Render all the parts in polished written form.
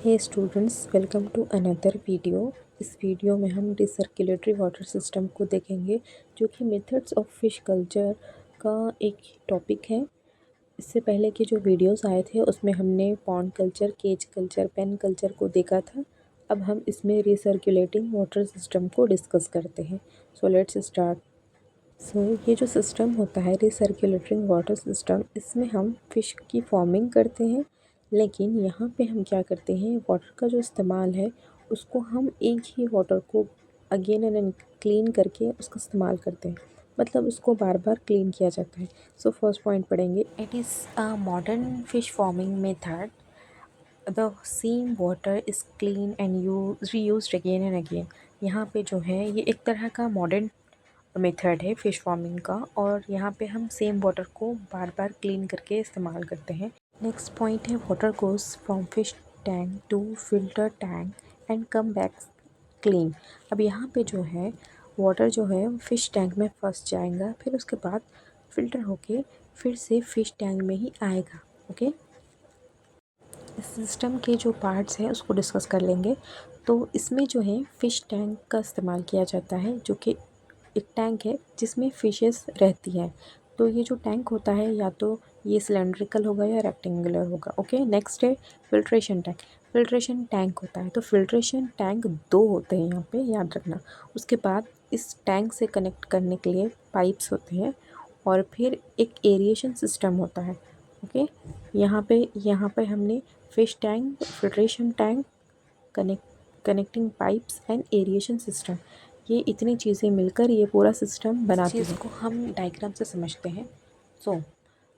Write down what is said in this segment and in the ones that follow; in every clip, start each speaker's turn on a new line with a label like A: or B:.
A: Hey students, welcome to another video. इस video में हम रिसर्कुलेटरी वाटर सिस्टम को देखेंगे, जो कि मेथड्स ऑफ फिश कल्चर का एक टॉपिक है। इससे पहले के जो वीडियोस आए थे उसमें हमने pond culture, cage culture, pen culture को देखा था। अब हम इसमें रिसर्कुलेटिंग वाटर सिस्टम को डिस्कस करते हैं। So let's start. ये जो सिस्टम होता है रिसर्कुलेटिंग वाटर सिस्टम, इसमें हम फ़िश की फार्मिंग करते हैं, लेकिन यहाँ पे हम क्या करते हैं, वाटर का जो इस्तेमाल है उसको हम एक ही वाटर को अगेन एंड क्लीन करके उसका इस्तेमाल करते हैं, मतलब उसको बार बार क्लीन किया जाता है। सो फर्स्ट पॉइंट पढ़ेंगे, it is a modern fish farming method. The same water is clean and reused again and again. यहाँ पे जो है ये एक तरह का मॉडर्न मेथड है फ़िश फार्मिंग का, और यहाँ पे हम सेम वाटर को बार बार क्लीन करके इस्तेमाल करते हैं। नेक्स्ट पॉइंट है, water goes from fish tank to filter tank and come back clean. अब यहाँ पे जो है वाटर जो है फ़िश टैंक में फंस जाएगा, फिर उसके बाद फ़िल्टर होके फिर से फ़िश टैंक में ही आएगा। ओके, इस सिस्टम के जो पार्ट्स हैं उसको डिस्कस कर लेंगे। तो इसमें जो है फ़िश टैंक का इस्तेमाल किया जाता है, जो कि एक टैंक है जिसमें फ़िशेस रहती हैं। तो ये जो टैंक होता है या तो ये सिलेंड्रिकल होगा या रेक्टेंगुलर होगा। ओके, नेक्स्ट है फ़िल्ट्रेशन टैंक। फ़िल्ट्रेशन टैंक होता है, तो फ़िल्ट्रेशन टैंक 2 होते हैं यहाँ पे, याद रखना। उसके बाद इस टैंक से कनेक्ट करने के लिए पाइप्स होते हैं, और फिर एक एरिएशन सिस्टम होता है। ओके, यहाँ पे हमने fish tank, filtration tank, connecting pipes and aeration system, ये इतनी चीज़ें मिलकर ये पूरा सिस्टम बनाती है। इसको हम डायग्राम से समझते हैं।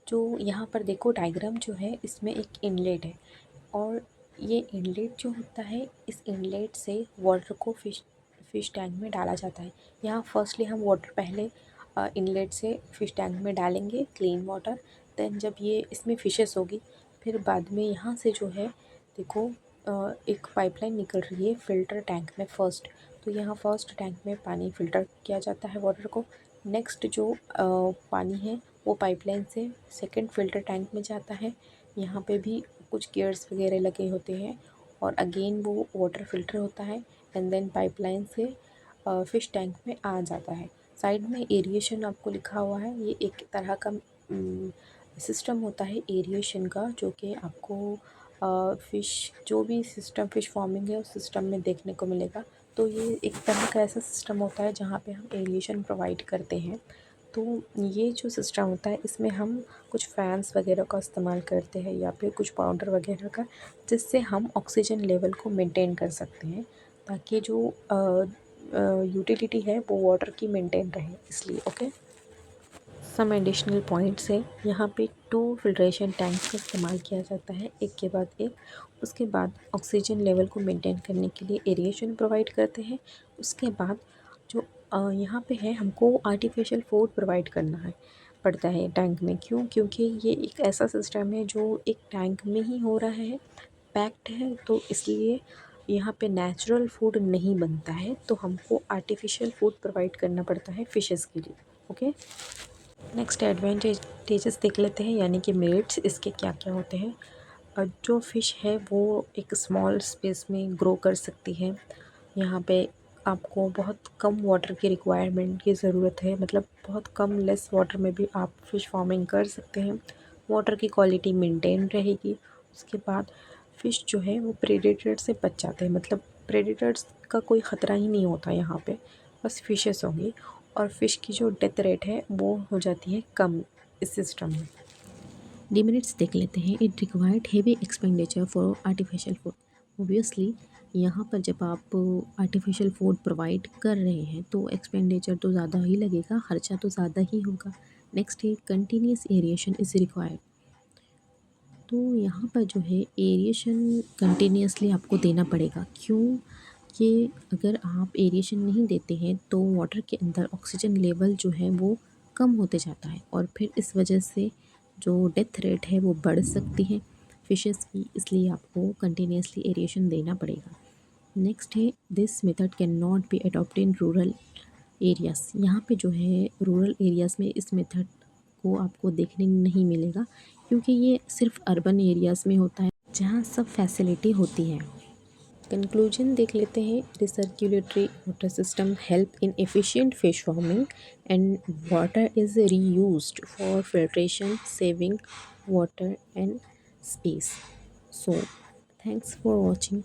A: जो यहाँ पर देखो डायग्राम जो है, इसमें एक इनलेट है, और ये इनलेट जो होता है, इस इनलेट से वाटर को फ़िश टैंक में डाला जाता है। यहाँ फर्स्टली हम वाटर पहले इनलेट से फ़िश टैंक में डालेंगे, क्लीन वाटर। देन जब ये इसमें फ़िशेस होगी, फिर बाद में यहाँ से जो है देखो एक पाइपलाइन निकल रही है फ़िल्टर टैंक में फर्स्ट। तो यहाँ फर्स्ट टैंक में पानी फ़िल्टर किया जाता है वाटर को। नेक्स्ट जो पानी है वो पाइपलाइन से सेकंड फ़िल्टर टैंक में जाता है। यहाँ पे भी कुछ गियर्स वगैरह लगे होते हैं, और अगेन वो वाटर फ़िल्टर होता है, एंड देन पाइपलाइन से फ़िश टैंक में आ जाता है। साइड में एरिएशन आपको लिखा हुआ है, ये एक तरह का सिस्टम होता है एरिएशन का, जो कि आपको फ़िश जो भी सिस्टम फ़िश फार्मिंग है उस सिस्टम में देखने को मिलेगा। तो ये एक तरह का ऐसा सिस्टम होता है जहाँ पे हम एरिएशन प्रोवाइड करते हैं। तो ये जो सिस्टम होता है, इसमें हम कुछ फ़ैन्स वगैरह का इस्तेमाल करते हैं, या फिर कुछ पाउडर वगैरह का, जिससे हम ऑक्सीजन लेवल को मेंटेन कर सकते हैं, ताकि जो यूटिलिटी है वो वाटर की मेंटेन रहे, इसलिए। ओके, सम एडिशनल पॉइंट्स है, यहाँ पे 2 फिल्ट्रेशन टैंक्स का इस्तेमाल किया जाता है, एक के बाद एक। उसके बाद ऑक्सीजन लेवल को मेंटेन करने के लिए एरिएशन प्रोवाइड करते हैं। उसके बाद जो यहाँ पे है, हमको आर्टिफिशियल फूड प्रोवाइड करना है पड़ता है टैंक में। क्यों? क्योंकि ये एक ऐसा सिस्टम है जो एक टैंक में ही हो रहा है, पैक्ड है, तो इसलिए यहाँ पे नेचुरल फूड नहीं बनता है, तो हमको आर्टिफिशियल फूड प्रोवाइड करना पड़ता है फ़िशेस के लिए। ओके, नेक्स्ट एडवांटेजेस देख लेते हैं, यानी कि मेरिट्स इसके क्या क्या होते हैं। जो फ़िश है वो एक स्मॉल स्पेस में ग्रो कर सकती है। यहाँ पे आपको बहुत कम वाटर की रिक्वायरमेंट की ज़रूरत है, मतलब बहुत कम लेस वाटर में भी आप फ़िश फार्मिंग कर सकते हैं। वाटर की क्वालिटी मेंटेन रहेगी। उसके बाद फ़िश जो है वो प्रेडेटर से बच जाते हैं, मतलब प्रेडेटर्स का कोई ख़तरा ही नहीं होता यहाँ पे, बस फ़िशेस होंगी। और फ़िश की जो डेथ रेट है वो हो जाती है कम इस सिस्टम में। डिमेरिट्स देख लेते हैं, it required heavy expenditure for artificial food. Obviously यहाँ पर जब आप आर्टिफिशियल फूड प्रोवाइड कर रहे हैं तो एक्सपेंडिचर तो ज़्यादा ही लगेगा, खर्चा तो ज़्यादा ही होगा। नेक्स्ट है, कंटिन्यूस एरिएशन इज़ रिक्वायर्ड। तो यहाँ पर जो है एरिएशन कंटिन्यूसली आपको देना पड़ेगा। क्यों? कि अगर आप एरिएशन नहीं देते हैं तो वाटर के अंदर ऑक्सीजन लेवल जो है वो कम होते जाता है, और फिर इस वजह से जो डेथ रेट है वो बढ़ सकती है फिशेस की, इसलिए आपको कंटिन्यूसली एरिएशन देना पड़ेगा। नेक्स्ट है, this method can not be adopted in rural areas. यहाँ पे जो है रूरल एरियाज़ में इस मेथड को आपको देखने नहीं मिलेगा, क्योंकि ये सिर्फ अर्बन एरियाज़ में होता है जहाँ सब फैसिलिटी होती है। कंक्लूजन देख लेते हैं। Recirculatory water system help in efficient fish farming and water is reused for filtration, saving water and space. So, thanks for watching.